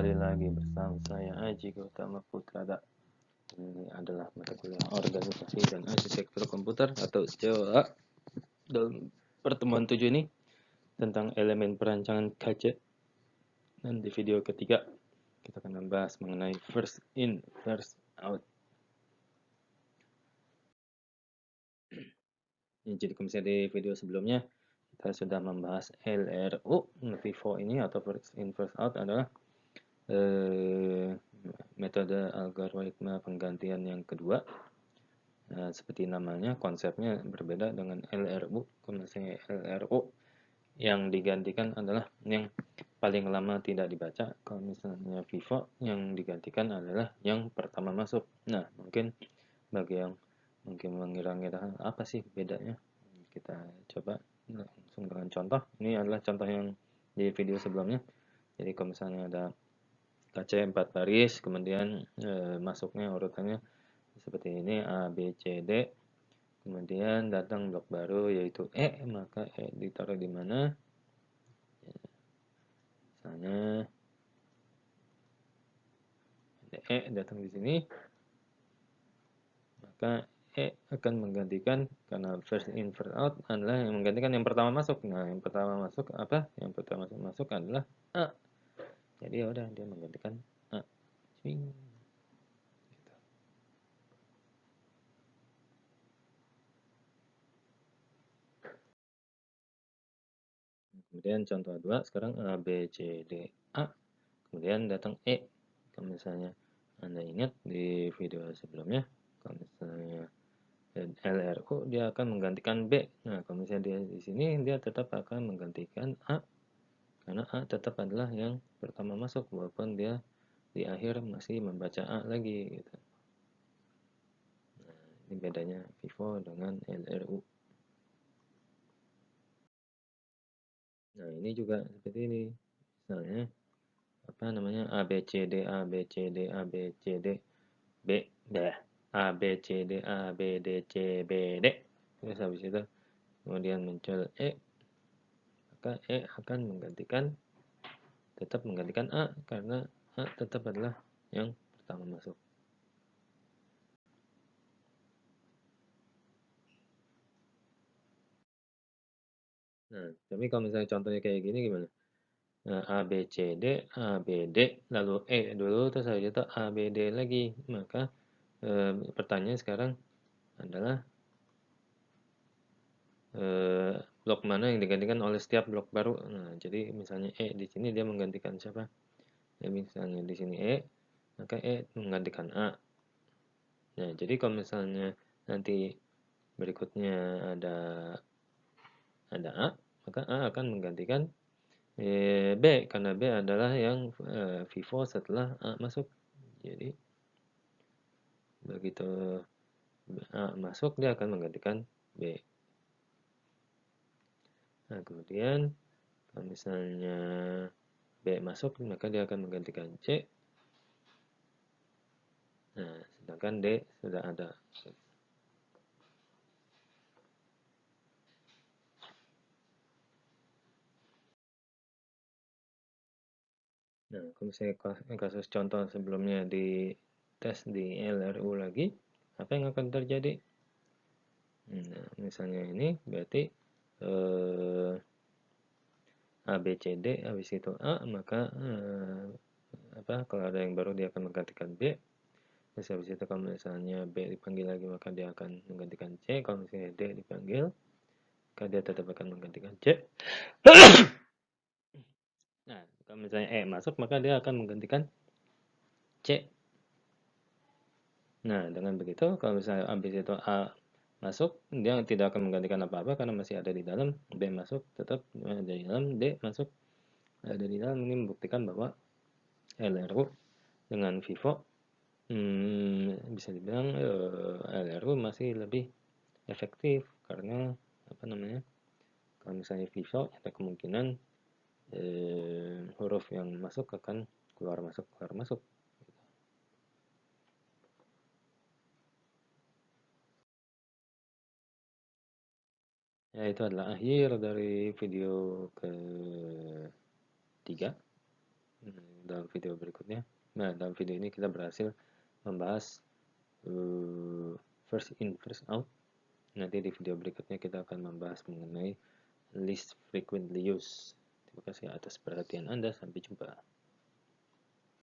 Kembali lagi bersama saya Aji Gautama Putrada. Ini adalah mata kuliah organisasi dan arsitektur komputer atau COA. Dalam pertemuan 7 ini tentang elemen perancangan KC. Dan di video ketiga kita akan membahas mengenai first in, first out. Jadi kalau misalnya di video sebelumnya kita sudah membahas LRU. FIFO ini atau first in, first out adalah metode algoritma penggantian yang kedua. Seperti namanya, konsepnya berbeda dengan LRU. Kalau misalnya LRU yang digantikan adalah yang paling lama tidak dibaca. Kalau misalnya FIFO yang digantikan adalah yang pertama masuk. Nah, mungkin bagi yang mungkin mengira-ngira apa sih bedanya, kita coba langsung dengan contoh. Ini adalah contoh yang di video sebelumnya. Jadi kalau misalnya ada KC 4 baris, kemudian masuknya urutannya seperti ini A, B, C, D. Kemudian datang blok baru yaitu E, maka E ditaruh di mana? Misalnya E datang di sini, maka E akan menggantikan, karena first in first out adalah yang menggantikan yang pertama masuk. Nah, yang pertama masuk apa? Yang pertama masuk adalah A. Jadi ya udah dia menggantikan A. Swing. Kemudian contoh 2 sekarang A, B, C, D, A. Kemudian datang E. Kalau misalnya Anda ingat di video sebelumnya, kalau misalnya LRU dia akan menggantikan B. Nah, kalau misalnya dia di sini dia tetap akan menggantikan A, karena A tetap adalah yang pertama masuk walaupun dia di akhir masih membaca A lagi gitu. Nah, ini bedanya FIFO dengan LRU. Nah, ini juga seperti ini. Misalnya apa namanya A B C D A B C D A B C D B A B C D A B D C B D. Terus habis itu kemudian muncul E, maka E akan tetap menggantikan A karena A tetap adalah yang pertama masuk. Nah, tapi kalau misalnya contohnya kayak gini gimana? Nah, A, B, C, D, A, B, D, lalu E dulu, terus habis itu A, B, D lagi. Maka pertanyaan sekarang adalah blok mana yang digantikan oleh setiap blok baru. Nah, jadi misalnya E di sini dia menggantikan siapa? Ya, misalnya di sini E, maka E menggantikan A. Nah, jadi kalau misalnya nanti berikutnya ada A, maka A akan menggantikan B, karena B adalah yang FIFO setelah A masuk. Jadi begitu A masuk, dia akan menggantikan B. Nah, kemudian kalau misalnya B masuk, maka dia akan menggantikan C. Nah, sedangkan D sudah ada. Nah, kalau misalnya kasus contoh sebelumnya di tes di LRU lagi, apa yang akan terjadi? Nah, misalnya ini berarti A, B, C, D, habis itu A, maka kalau ada yang baru dia akan menggantikan B. Terus habis itu kalau misalnya B dipanggil lagi, maka dia akan menggantikan C. Kalau misalnya D dipanggil, maka dia tetap akan menggantikan C. Nah, kalau misalnya E masuk, maka dia akan menggantikan C. Nah, dengan begitu, kalau misalnya habis itu A masuk, dia tidak akan menggantikan apa-apa karena masih ada di dalam. B masuk, tetap ada di dalam. D masuk, ada di dalam. Ini membuktikan bahwa LRU dengan FIFO bisa dibilang LRU masih lebih efektif karena kalau misalnya FIFO ada kemungkinan huruf yang masuk akan keluar masuk. Ya, itu adalah akhir dari video ketiga. dalam video berikutnya. Nah, dalam video ini kita berhasil membahas first in first out. Nanti di video berikutnya kita akan membahas mengenai least frequently used. Terima kasih atas perhatian Anda, sampai jumpa.